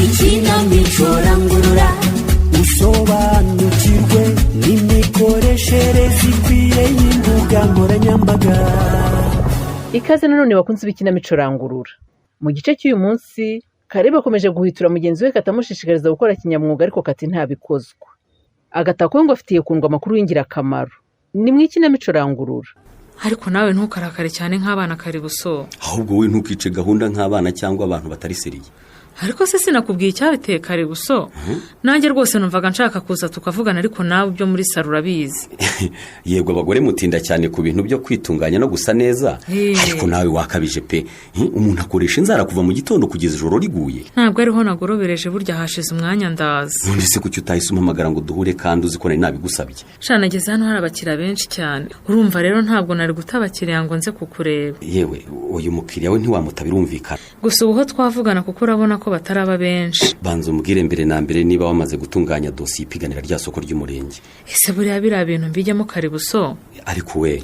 ikinamico rangurura usobanukirwe n'imikoreshereze ikwiye y'imbuga nkoranyambaga. Ikaze nanone bakunze b'ikinamico rangurura. Mu gice cy'uyu munsi Kareba akomeje guhitura mugenzi we katamushishikariza gukora kinyamwuga ariko kati ntabikozwa. Agatako ngo afitiye kundwa amakuru y'ingirakamaro. Ni mu ikinamico rangurura. Ariko nawe ntukarakare cyane nk'abana kari buso. Ahubwo we ntukice gahunda nk'abana cyangwa abantu batari seriye. Ariko se sinakubwiye icyabiteye kare buso. Nanjye rwose numvaga nshaka kuza tukavugana ariko nawe byo muri saro urabizi. Yego abagore mutinda cyane ku bintu byo kwitunganya no gusa neza. Ariko nawe wakabije pe. Umuntu akoresha inzara kuva mu gitondo kugeza ijoro riguye. Ntabwo ariho nagorobereje burya hashize umwanya ndaza. None se kuki utahise umpamagara ngo duhure kandi uzi ko nari nabigusabye? Nageze hano hari abakiriya benshi cyane. Urumva rero ntabwo nari gutabakiriya ngo nze kukureba. Yewe uyu mukiriya we ntiwamutabirumvikana. Gusa ubuho twavugana kuko urabona ko bataraba benshi. Banza umbwire mbere na mbere niba wamaze gutunganya dosiye ipiganira rya soko ry'umurenge. Ese buriya biriya bintu mbijyamo kare buso. Ariko we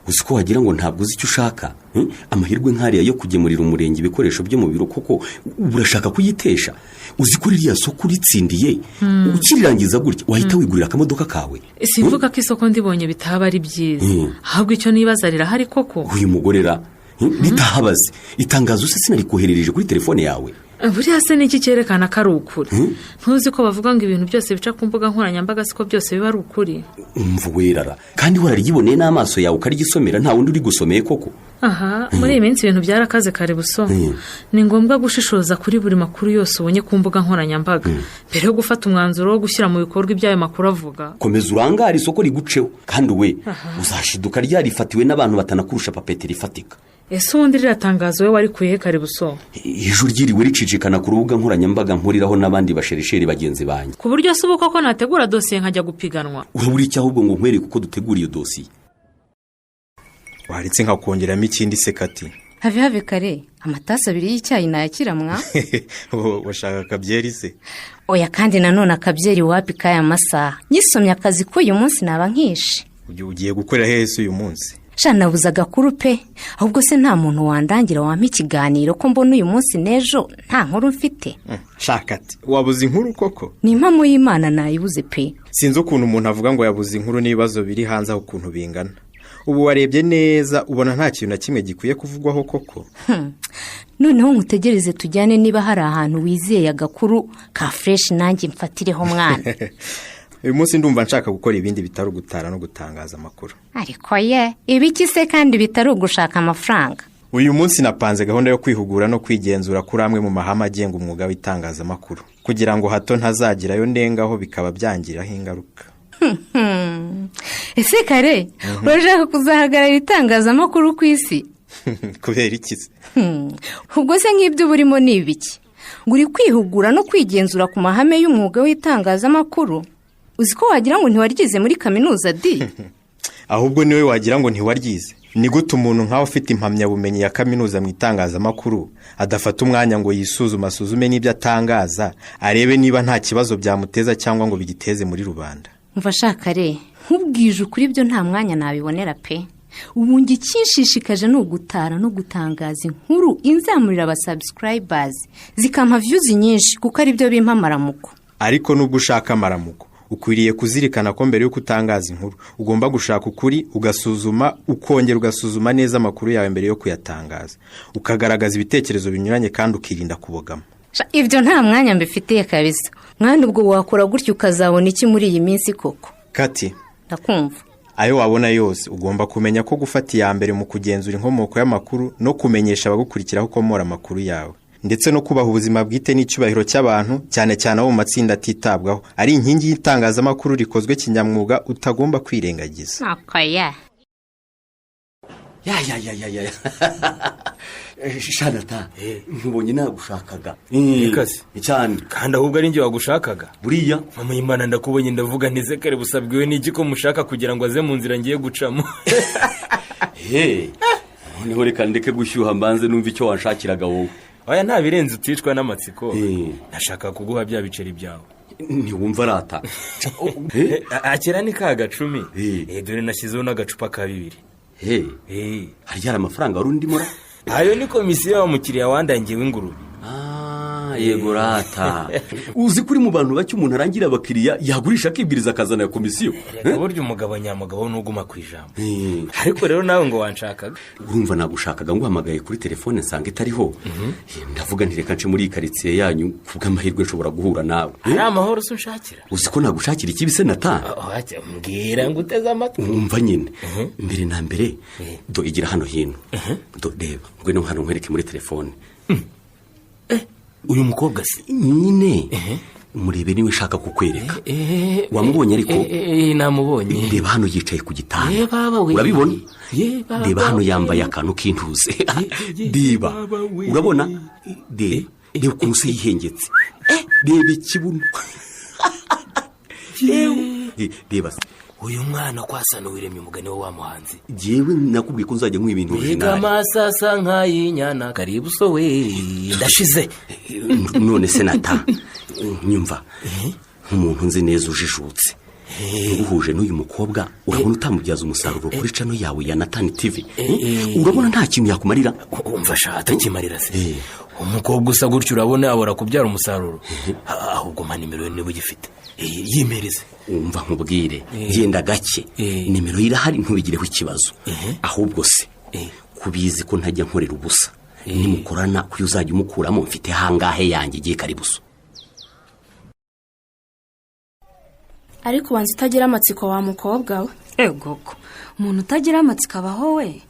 uzi ko wagira ngo ntabwo uzi icyo ushaka. Amahirwe nk'ariya yo kugemurira umurenge ibikoresho byo mu biro koko urashaka kuyitesha. Uzi ko ririya soko ritsindiye ukirirangiza gutya wahita wigurira akamodoka kawe. Simvuga ko isoko ndibonye bitaba ari byiza. Ahubwo icyo nibaza rirahari koko. Uyu mugorera ritahabaze itangazo se sinarikoherereje kuri telefone yawe. Buriya se niki cyerekana ko ari ukuri? Ntuzi ko bavuga ngo ibintu byose bica ku mbuga nkoranyambaga siko byose biba ari ukuri? Umva werara kandi wararigiboneye n'amaso yawe ukarigisomera nta wundi uri gusomeye koko. Aha muri iyi minsi ibintu byarakaze kare buso. Ni ngombwa gushishoza kuri buri makuru yose ubonye ku mbuga nkoranyambaga mbere yo gufata umwanzuro wo gushyira mu bikorwa ibyayo makuru avuga. Komeza urangare isoko riguceho kandi we uzashiduka ryarifatiwe n'abantu batanakurusha papeteri ifatika. Ese ubundi riratangazo we warikuye kare buso? Ijuru ryiriwe ricicikana ku rubuga nkoranyambaga mpuriraho n'abandi basherisheri bagenzi banjye. Ku buryo se ubu koko nategura dosiye nkajya gupiganwa. Urabura iki ahubwo ngo nkwereke uko dutegura iyo dosiye. Waretse nkakongeramo ikindi se kati. Have kare amatasi abiri y'icyayi nayakiramwa. Washaka akabyeri se? Oya kandi nanone akabyeri wapi kaya masaha. Nyisomye akazi ko uyu munsi naba nkishe. Ugiye gukorera hese uyu munsi? Nabuze agakuru pe. Ahubwo se nta muntu wandangira wampa ikiganiro ko mbona uyu munsi n'ejo nta nkuru mfite. Shaka ati wabuze inkuru koko? Ni impamo y'Imana nayibuze pe. Sinzi ukuntu umuntu avuga ngo yabuze inkuru n'ibibazo biri hanze aho ukuntu bingana. Ubu warebye neza ubona nta kintu na kimwe gikwiye kuvugwaho koko. Noneho nkutegereze tujyane niba hari ahantu wizeye agakuru ka fresh nanjye mfatireho mwana. Uyu munsi ndumva nshaka gukora ibindi bitari ugutara no gutangaza amakuru. Ariko ibiki se kandi bitari ugushaka amafaranga? Uyu munsi napanze gahunda yo kwihugura no kwigenzura kuri amwe mu mahame agenga umwuga w'itangazamakuru kugira ngo hato ntazagirayo ndengaho bikaba byangiraho ingaruka. Ese kare urashaka kuzahagarara itangazamakuru ku isi? Kubera iki se? Ubwo se nk'ibyo burimo ni ibiki? Nguri kwihugura no kwigenzura ku mahame y'umwuga w'itangazamakuru? Uzi ko wagira ngo ntiwaryize muri kaminuza di? Ahubwo niwe wagira ngo ntiwaryize. Ni gute umuntu nkaho ufite impamyabumenyi ya kaminuza mu itangazamakuru adafata umwanya ngo yisuzume asuzume n'ibyo atangaza arebe niba nta kibazo byamuteza cyangwa ngo bigiteze muri rubanda? Mva shaka re nkubwije ukuri byo nta mwanya nabibonera pe. Ubu ngikinshishikaje no gutara no gutangaza inkuru inzamurira abasubscribers zikampa views nyinshi kuko ari byo bimpa amaramuko. Ariko nubwo ushaka amaramuko ukwiriye kuzirikana ko mbere yo kutangaza inkuru ugomba gushaka ukuri ugasuzuma ukongera ugasuzuma neza amakuru yawe mbere yo kuyatangaza ukagaragaza ibitekerezo binyuranye kandi ukirinda kubogama. Ibyo nta mwanya mbifitiye kabisa. Mwana ubwo wakora gutyo ukazabona iki muri iyi minsi koko? Kati ndakumva. Ayo wabona yose ugomba kumenya ko gufata iya mbere mu kugenzura inkomoko y'amakuru no kumenyesha abagukurikiraho ukomora amakuru yawe ndetse no kubaha ubuzima bwite n'icyubahiro cy'abantu cyane cyane abo mu matsinda atitabwaho ari inkingi y'itangazamakuru rikozwe kinyamwuga utagomba kwirengagiza. Akaya ya Shanata nkubonye nagushakaga. Ikaze cyane kandi ahubwo ari njye wagushakaga. Buriya mama y'Imana ndakubonye ndavuga ntize kare busabwiwe n'iki ko mushaka kugira ngo aze mu nzira ngiye gucamo. Niho reka ndeke gushyuha mbanze numva icyo wanshakiraga wowe. Oya nta birenze uticwa n'amatsiko. Nashaka kuguha bya biceri byawe. Ntiwumva rata. Akira ni ka gacumi. Dore nashyizeho n'agacupa ka 2. Hari amafaranga wari undimo ra? Ayo ni komisiyo y'abamukiriya wandangiwe ingurube. yego rata uzi kuri mu bantu bake umuntu arangira abakiriya yagurisha akibwiriza akazana komisiyo. Reka burya umugabo nyamugabo n'uguma ku ijambo. Ariko rero nawe ngo wanshakaga. Urumva nagushakaga ngo uhamagaye kuri telefone nsanga itariho. Ndavuga nti reka nce muri karitsiye yanyu kubw'amahirwe nshobora guhura nawe. Ari amahoro se unshakira. Uzi ko nagushakira iki bise nata? Mbwira ngo uteze amatwi. Umva nyine mbere na mbere do igira hano hino. Do reba ngwino hano nkwereke muri telefone. Uyu mukobwa se nyine murebe niwe nshaka kukwereka. Wamubonye ariko? Namubonye. Reba hano yicaye ku gitanda. Urabibona? Reba hano yambaye akantu k'intuze. Reba urabona? Reba ukuntu se yihengetse. Reba ikibuno. Reba se uyu mwana kwasana wiremye umugani wo wamuhanzi. Jewe nakubwiye ko nzajya nk'uyu ibintu original. Ega masasa nk'ayinyana karibu so we ndashize. None se nata nyumva nk'umuntu nzi neza ujijutse. Nguhuje n'uyu mukobwa urabona utamubyaza umusaruro kuri chano yawe ya Natani TV. Urabona nta kintu yakumarira. Umva shata kimarira se. Umukobwa usa gutyo urabona abora kubyara umusaruro. Ahubwo mpa nimero niba ugifite. Yimereze. Umva nkubwire genda gake nimero irahari ntubigireho ikibazo. Ahubwo se kubizi ko ntajya nkorera ubusa. Nimukorana kuyo uzajya umukuramo mfite hangahe yanjye giye karibuso. Ariko wanze utagira amatsiko wa mukobwa we. Egoko umuntu utagira amatsiko abaho we.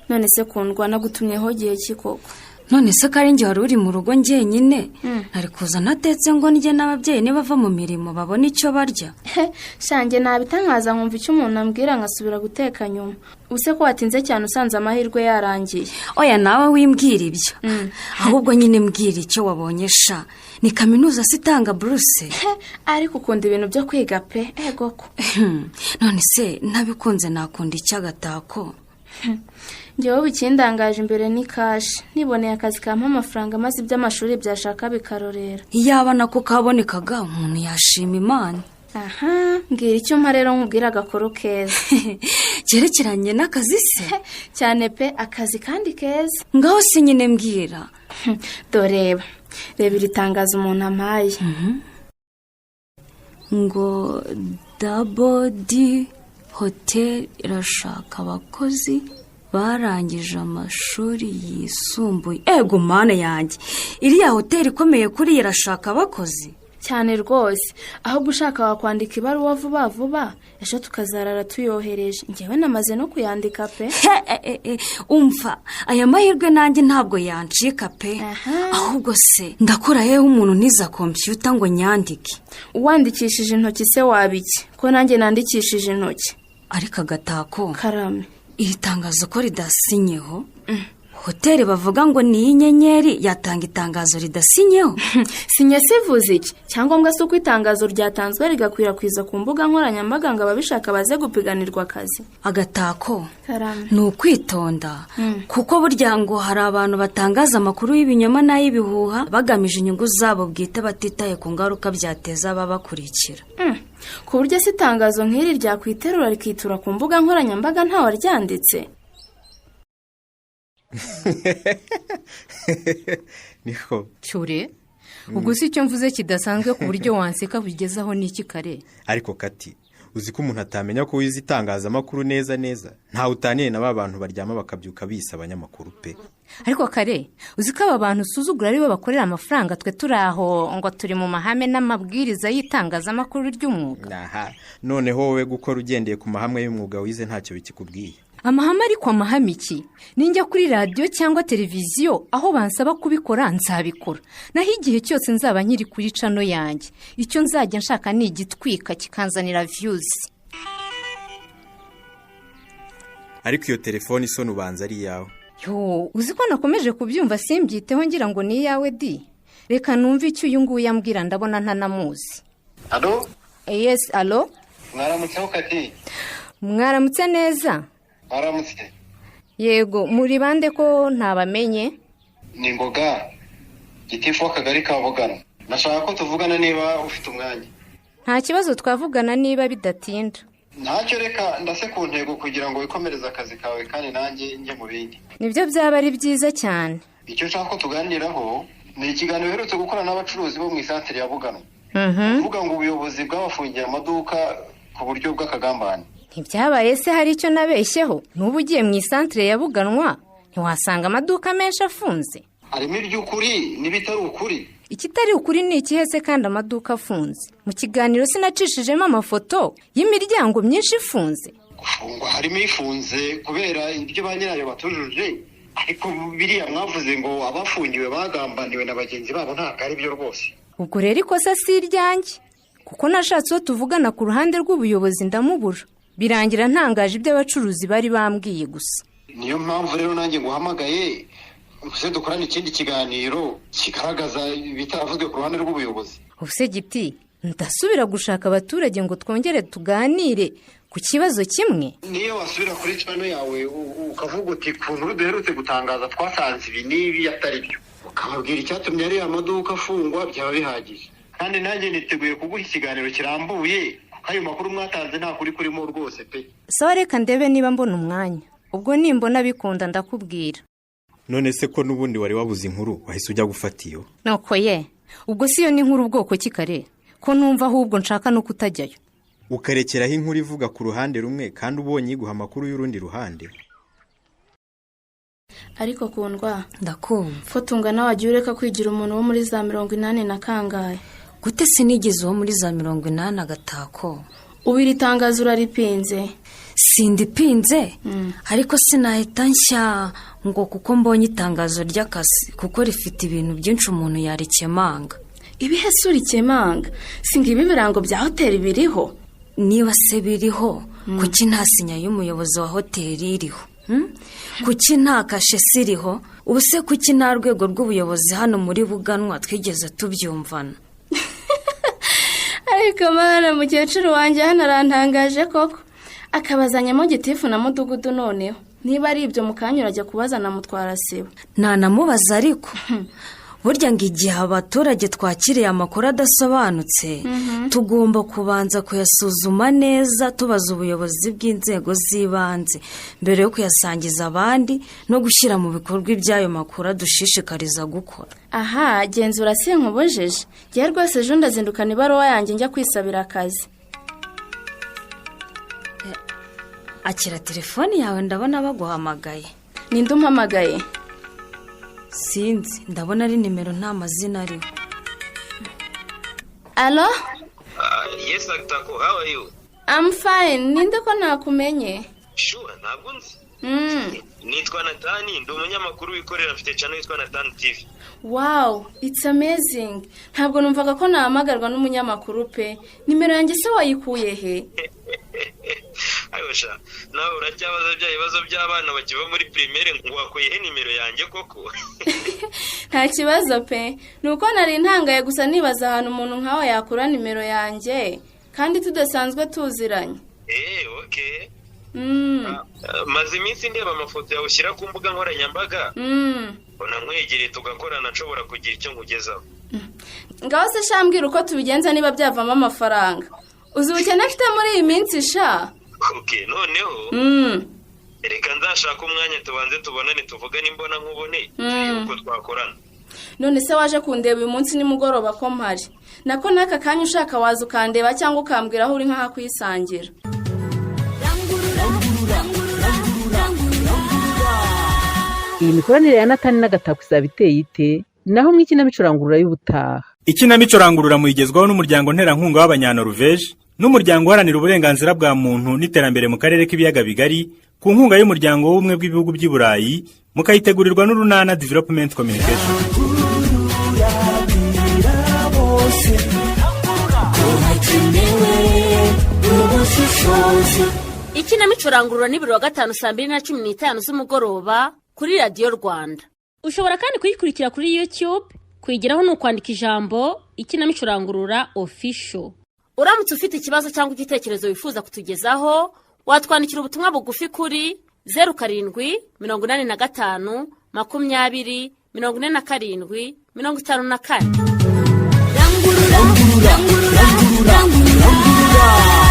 None se kundwa nagutumyeho gihe kikoko. None se karenje wari uri mu rugo njyenyine ari kuza natetse ngo njye n'ababyeyi ne bava mu mirimo babona icyo barya. Shange nabitangaza nkumva icyo umuntu ambwira ngasubira guteka nyuma. Use ko watinze cyane usanze amahirwe yarangiye. Oya nawe wimbwira ibyo. Ahubwo nyine mbwira icyo wabonye sha. Ni kaminuza sitanga buruse. Ariko ukunda ibintu byo kwiga pe. Egoko. None se nabikunze nakunda icyagatako. Njyewe bikindangaje imbere ni cash. Niboneye akazi kampa amafaranga maze iby'amashuri byashaka bikarorera. Yaba nako kabonekaga umuntu yashima Imana. Aha, ngira icyo mpa rero nkubwira agakoro keza. Cyerekeranye n'akazi se? Cyane pe akazi kandi keza. Ngaho se nyine mbwira. Doreba. Reba iritangaza umuntu ampaye. Ngo Double D Hotel irashaka abakozi barangije amashuri yisumbuye. Ego mana yanjye iriya hoteli ikomeye kuri irashaka abakozi cyane rwose. Aho gushaka wakwandika ibaruwa vuba vuba ejo tukazarara tuyohereje. Njyewe namaze no kuyandika pe. Umva aya mahirwe nanjye ntabwo yancika pe. Ahubwo se ndakora hehe umuntu niza computer ngo nyandike. Uwandikishije intoki se wabiki ko nanjye nandikishije intoki. Ariko agatako karame iri tangazo ko ridasinyeho. Hoteli bavuga ngo ni inyenyeri yatanga itangazo ridasinyeho. Sinye sivuze iki cyangombwa se uko itangazo ryatanzwe rigakwirakwiza ku mbuga nkoranyambaga ngo ababishaka baze gupiganirwa akazi. Agatako karame ni ukwitonda kuko burya ngo hari abantu batangaza amakuru y'ibinyoma n'ay'ibihuha bagamije inyungu zabo bwite batitaye ku ngaruka byateza ababakurikira. Ku buryo se itangazo nk'iri ryakwiterura rikitura ku mbuga nkoranyambaga ntawe ryanditse. Niko Cyure ubwo si icyo mvuze kidasanzwe ku buryo wanseka bigezaho n'iki kare. Ariko kati uzi ko umuntu atamenya ko wize itangazamakuru neza ntawe utaniye na bantu baryama bakabyuka bisa abanyamakuru pe. Ariko kare uzi ko aba bantu usuzugura ari bo bakorera amafaranga twe turi aho ngo turi mu mahame n'amabwiriza y'itangazamakuru ry'umwuga. Noneho wowe gukora ugendeye ku mahame y'umwuga wize ntacyo bikikubwiye. Amahame ariko amahame iki? Ninjya kuri radio cyangwa televiziyo aho bansaba kubikora nzabikora. Naho igihe cyose nzaba nkiri kuri chano yanjye. Icyo nzajya nshaka ni igitwika kikanzanira views. Ariko iyo telefone isoni ubanza ari yawe. Yo, uzi ko nakomeje kubyumva simbyiteho ngira ngo ni yawe di. Reka numve icyo uyu nguyu yambwira ndabona ntanamuzi. Allo? Yes, allo? Mwaramutseho kati. Mwaramutse neza. Aramutse. Yego, muri bande ko ntabamenye? Ni Ngoga. Gitifu w'akagari ka Bugano. Nashaka ko tuvugana niba ufite umwanya. Nta kibazo twavugana niba bidatinda. Ntacyo reka ndase ku ntego kugira ngo wikomereze akazi kawe kandi nanjye njye mu bindi. Nibyo byaba ari byiza cyane. Icyo nshaka ko tuganiraho ni ikiganiro uherutse gukora n'abacuruzi bo mu isantere ya Buganwa uvuga ngo ubuyobozi bwabafungiye amaduka ku buryo bw'akagambane. ntibyabaye se hari icyo nabeshyeho? n'ubu ugiye mu isantere ya Buganwa ntiwasanga amaduka menshi afunze. harimo iby'ukuri n'ibitari ukuri. ikitari ukuri ni ikihe se kandi amaduka afunze? mu kiganiro sinacishijemo amafoto y'imiryango myinshi ifunze. gufungwa harimo ifunze kubera ibyo ba nyirayo batujuje, ariko biriya mwavuze ngo abafungiwe bagambaniwe na bagenzi babo ntabwo ari byo rwose. ubwo rero ikosa si iryanjye, kuko nashatse uwo tuvugana ku ruhande rw'ubuyobozi ndamubura, birangira ntangaje ibyo abacuruzi bari bambwiye gusa. niyo mpamvu rero nanjye nguhamagaye uze dukorane ikindi kiganiro kigaragaza ibitavuzwe ku ruhande rw'ubuyobozi. ubuse Giti, ndasubira gushaka abaturage ngo twongere tuganire ku kibazo kimwe? niyo wasubira kuri channel yawe ukavuga uti ku nkuru duherutse gutangaza twasanze ibi n'ibi atari byo, ukababwira icyatumye ari amaduka afungwa, byaba bihagije. kandi nanjye niteguye kuguha ikiganiro kirambuye kuko ayo makuru mwatanze nta kuri kurimo rwose pe. sawa, reka ndebe niba mbona umwanya, ubwo nimbona bikunda ndakubwira. none se ko n'ubundi wari wabuze inkuru wahise ujya gufata iyo? nuko ye, ubwo si yo ni inkuru ubwoko kikare ko numva ahubwo nshaka no kutajyayo. ukarekeraho inkuru ivuga ku ruhande rumwe kandi ubonye iguha amakuru y'urundi ruhande. ariko kundwa ndakumva. fotunga nawe wagiye ureka kwigira umuntu wo muri za 80 na kangahe? gute sinigeze uwo muri za 80 agatako? ubu iri tangazo uraripinze? sindipinze ariko sinahita nshya ngo kuko mbonye itangazo ry'akazi, kuko rifite ibintu byinshi umuntu yarikemanga. ibihe se urikemanga? singibi ibirango bya hoteli biriho? niba se biriho kuki nta sinya y'umuyobozi wa hoteli iriho? kuki nta kashe siriho? ubu se kuki nta rwego rw'ubuyobozi hano muri Buganwa twigeze tubyumvana? ariko mwana mukecuru wanjye hano arantangaje koko, akabazanyamo gitifu na mudugudu. noneho niba ari ibyo mukanya urajya kubaza na mutwara sibo. ntanamubaza ariko burya ngo igihe abaturage twakiriye amakuru adasobanutse tugomba kubanza kuyasuzuma neza, tubaza ubuyobozi bw'inzego z'ibanze mbere yo kuyasangiza abandi no gushyira mu bikorwa iby'ayo makuru adushishikariza gukora. aha, genzura sinkubojeje. ngiye rwose ejo ndazindukana ibaruwa yanjye njya kwisabira akazi. akira telefoni yawe, ndabona baguhamagaye. ninde umpamagaye? sinzi, ndabona ari nimero nta mazina ariho. alo? yes Agtako, how are you? I'm fine. ninde ko nakumenye? sure, ntabwo nzi. nitwa Natani, ndi umunyamakuru wikorera, mfite channel yitwa Natani TV. wow, it's amazing. ntabwo numvaga ko nahamagarwa n'umunyamakuru pe. nimero yanjye se wayikuye he? ayosha, nawe uracyabaza bya bibazo by'abana bakiva muri primaire ngo wakuyehe nimero yanjye koko? nta kibazo pe, nuko nari ntangaye gusa nibaza ahantu umuntu nkawe yakura nimero yanjye kandi tudasanzwe tuziranye. okay. maze iminsi ndeba amafoto yawe ushyira ku mbuga nkoranyambaga. unamwegereye tugakorana, nshobora kugira icyo nkugezaho. ngaho se shambwira uko tubigenza niba byavamo amafaranga. uzi ubukene afite muri iyi minsi sha? okay, noneho reka nzashaka umwanya tubanze tubonane tuvugane imbona nkubone uko twakorana. none se waje kundeba uyu munsi nimugoroba ko mpari? nako n'aka kanya ushaka waza ukandeba cyangwa ukambwira aho uri nk'aha kwisangira. iyi mikoranire ya Natani n'agatako izaba iteye ite? naho mu ikinamico rangurura y'ubutaha. ikinamico rangurura muyigezwaho n'umuryango nterankunga w'abanyanoruveje n'umuryango uharanira uburenganzira bwa muntu n'iterambere mu karere k'ibiyaga bigari ku nkunga y'umuryango w'ubumwe bw'ibihugu by'i Burayi, mukayitegurirwa n'Urunana Development Communication. ikinamico rangurura ni buri wa gatanu saa 2:15 z'umugoroba kuri radiyo Rwanda. ushobora kandi kuyikurikira kuri YouTube. kwigiraho ni ukwandika ijambo ikinamico rangurura official. uramutse ufite ikibazo cyangwa igitekerezo wifuza kutugezaho, watwandikira ubutumwa bugufi kuri 0785 20 47 54. rangurura